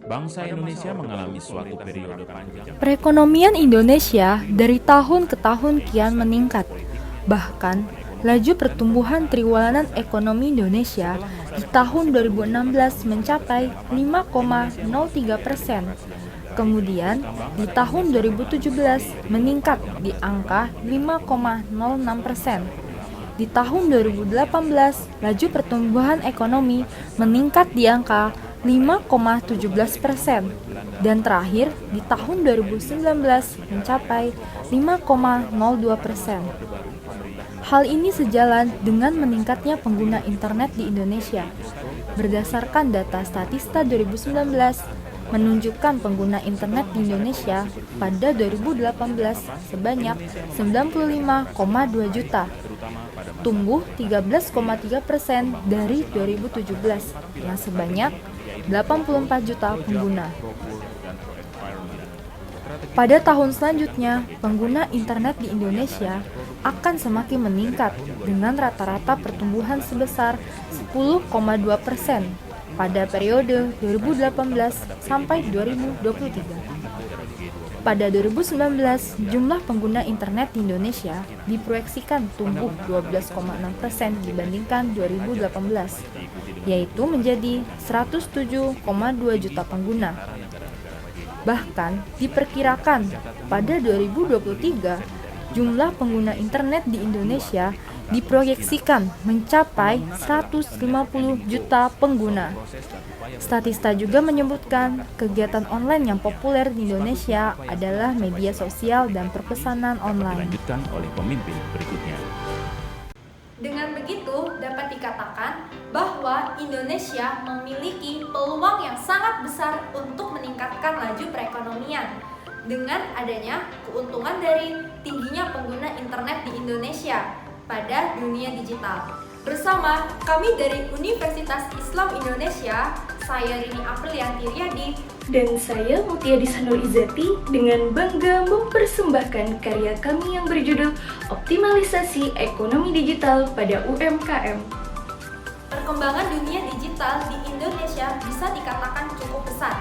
bangsa Indonesia mengalami suatu periode panjang. Perekonomian Indonesia dari tahun ke tahun kian meningkat. Bahkan, laju pertumbuhan triwulan ekonomi Indonesia di tahun 2016 mencapai 5,03%. Kemudian, di tahun 2017 meningkat di angka 5,06%. Di tahun 2018, laju pertumbuhan ekonomi meningkat di angka 5,17%. Dan terakhir, di tahun 2019 mencapai 5,02%. Hal ini sejalan dengan meningkatnya pengguna internet di Indonesia. Berdasarkan data Statista 2019, menunjukkan pengguna internet di Indonesia pada 2018 sebanyak 95,2 juta, tumbuh 13,3% dari 2017 yang sebanyak 84 juta pengguna. Pada tahun selanjutnya, pengguna internet di Indonesia akan semakin meningkat dengan rata-rata pertumbuhan sebesar 10,2% pada periode 2018 sampai 2023. Pada 2019, jumlah pengguna internet di Indonesia diproyeksikan tumbuh 12,6% dibandingkan 2018, yaitu menjadi 107,2 juta pengguna. Bahkan diperkirakan pada 2023, jumlah pengguna internet di Indonesia diproyeksikan mencapai 150 juta pengguna. Statista juga menyebutkan kegiatan online yang populer di Indonesia adalah media sosial dan perpesanan online. Dilanjutkan oleh pemimpin berikutnya. Dengan begitu, dapat dikatakan bahwa Indonesia memiliki peluang yang sangat besar untuk meningkatkan laju perekonomian dengan adanya keuntungan dari tingginya pengguna internet di Indonesia pada dunia digital. Bersama kami dari Universitas Islam Indonesia, saya Rini Aprilianti Riyadi dan saya Mutia Disanul Izzati dengan bangga mempersembahkan karya kami yang berjudul Optimalisasi Ekonomi Digital pada UMKM. Perkembangan dunia digital di Indonesia bisa dikatakan cukup pesat.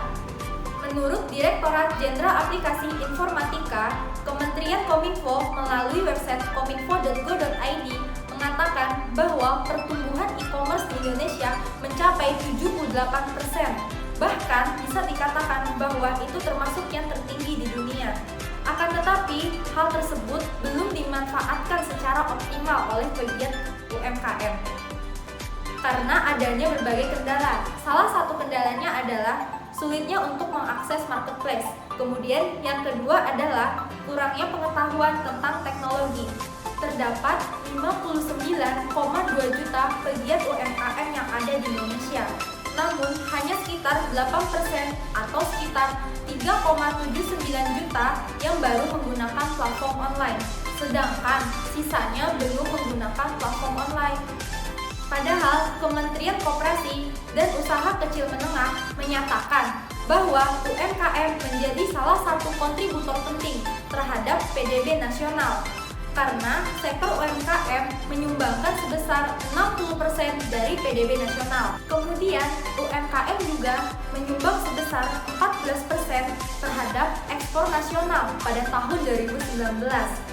Menurut Direktorat Jenderal Aplikasi Informatika, Kementerian Kominfo melalui website kominfo.go.id mengatakan bahwa pertumbuhan e-commerce di Indonesia mencapai 78%. Bahkan bisa dikatakan bahwa itu termasuk yang tertinggi di dunia. Akan tetapi, hal tersebut belum dimanfaatkan secara optimal oleh pegiat UMKM karena adanya berbagai kendala. Salah satu kendalanya adalah sulitnya untuk mengakses marketplace. Kemudian yang kedua adalah kurangnya pengetahuan tentang teknologi. Terdapat 59,2 juta pegiat UMKM yang ada di Indonesia. Namun hanya sekitar 8% atau sekitar 3,79 juta yang baru menggunakan platform online, sedangkan sisanya belum menggunakan platform online. Padahal Kementerian Koperasi dan Usaha Kecil Menengah menyatakan bahwa UMKM menjadi salah satu kontributor penting terhadap PDB nasional karena sektor UMKM menyumbangkan sebesar 60% dari PDB nasional. Kemudian UMKM juga menyumbang sebesar 14% terhadap ekspor nasional pada tahun 2019.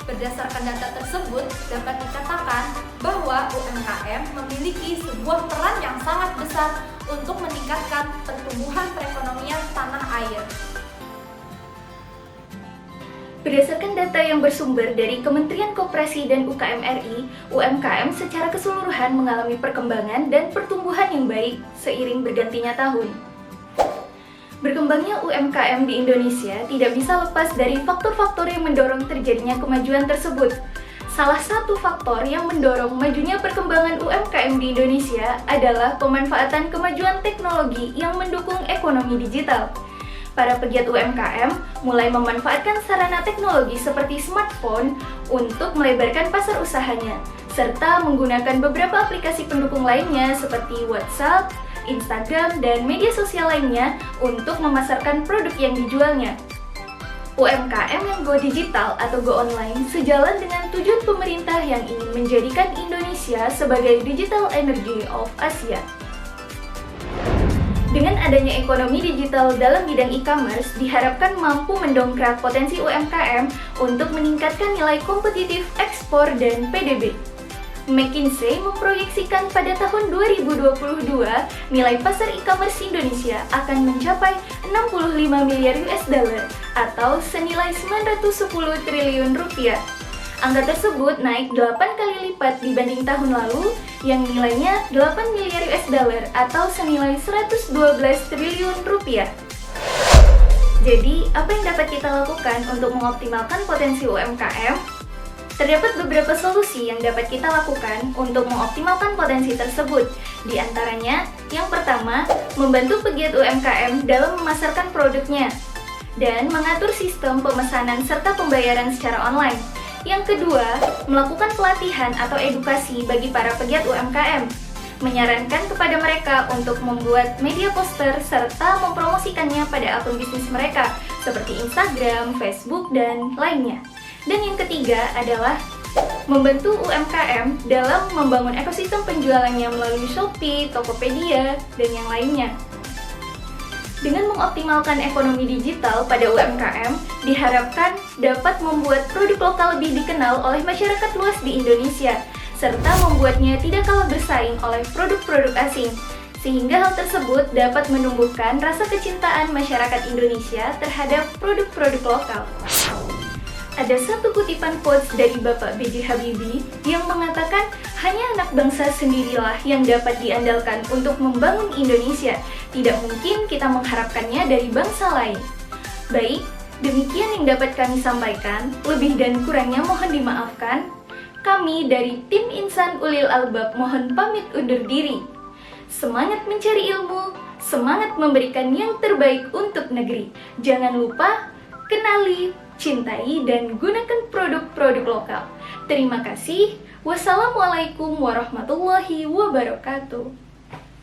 Berdasarkan data tersebut, dapat dikatakan bahwa UMKM memiliki sebuah peran yang sangat besar untuk meningkatkan pertumbuhan perekonomian tanah air. Berdasarkan data yang bersumber dari Kementerian Koperasi dan UKM RI, UMKM secara keseluruhan mengalami perkembangan dan pertumbuhan yang baik seiring bergantinya tahun. Berkembangnya UMKM di Indonesia tidak bisa lepas dari faktor-faktor yang mendorong terjadinya kemajuan tersebut. Salah satu faktor yang mendorong majunya perkembangan UMKM di Indonesia adalah pemanfaatan kemajuan teknologi yang mendukung ekonomi digital. Para pegiat UMKM mulai memanfaatkan sarana teknologi seperti smartphone untuk melebarkan pasar usahanya, serta menggunakan beberapa aplikasi pendukung lainnya seperti WhatsApp, Instagram, dan media sosial lainnya untuk memasarkan produk yang dijualnya. UMKM yang go digital atau go online sejalan dengan tujuan pemerintah yang ingin menjadikan Indonesia sebagai Digital Energy of Asia. Dengan adanya ekonomi digital dalam bidang e-commerce, diharapkan mampu mendongkrak potensi UMKM untuk meningkatkan nilai kompetitif ekspor dan PDB. McKinsey memproyeksikan pada tahun 2022, nilai pasar e-commerce Indonesia akan mencapai 65 miliar US dollar atau senilai 910 triliun rupiah. Angka tersebut naik 8 kali lipat dibanding tahun lalu yang nilainya 8 miliar US dollar atau senilai 112 triliun rupiah. Jadi, apa yang dapat kita lakukan untuk mengoptimalkan potensi UMKM? Terdapat beberapa solusi yang dapat kita lakukan untuk mengoptimalkan potensi tersebut. Di antaranya, yang pertama, membantu pegiat UMKM dalam memasarkan produknya dan mengatur sistem pemesanan serta pembayaran secara online. Yang kedua, melakukan pelatihan atau edukasi bagi para pegiat UMKM, menyarankan kepada mereka untuk membuat media poster serta mempromosikannya pada akun bisnis mereka seperti Instagram, Facebook, dan lainnya. Dan yang ketiga adalah membantu UMKM dalam membangun ekosistem penjualannya melalui Shopee, Tokopedia, dan yang lainnya. Dengan mengoptimalkan ekonomi digital pada UMKM, diharapkan dapat membuat produk lokal lebih dikenal oleh masyarakat luas di Indonesia, serta membuatnya tidak kalah bersaing oleh produk-produk asing, sehingga hal tersebut dapat menumbuhkan rasa kecintaan masyarakat Indonesia terhadap produk-produk lokal. Ada satu kutipan quotes dari Bapak B.J. Habibie yang mengatakan, hanya anak bangsa sendirilah yang dapat diandalkan untuk membangun Indonesia. Tidak mungkin kita mengharapkannya dari bangsa lain. Baik, demikian yang dapat kami sampaikan. Lebih dan kurangnya mohon dimaafkan. Kami dari tim Insan Ulil Albab mohon pamit undur diri. Semangat mencari ilmu, semangat memberikan yang terbaik untuk negeri. Jangan lupa, kenali, cintai, dan gunakan produk-produk lokal. Terima kasih. Wassalamualaikum warahmatullahi wabarakatuh.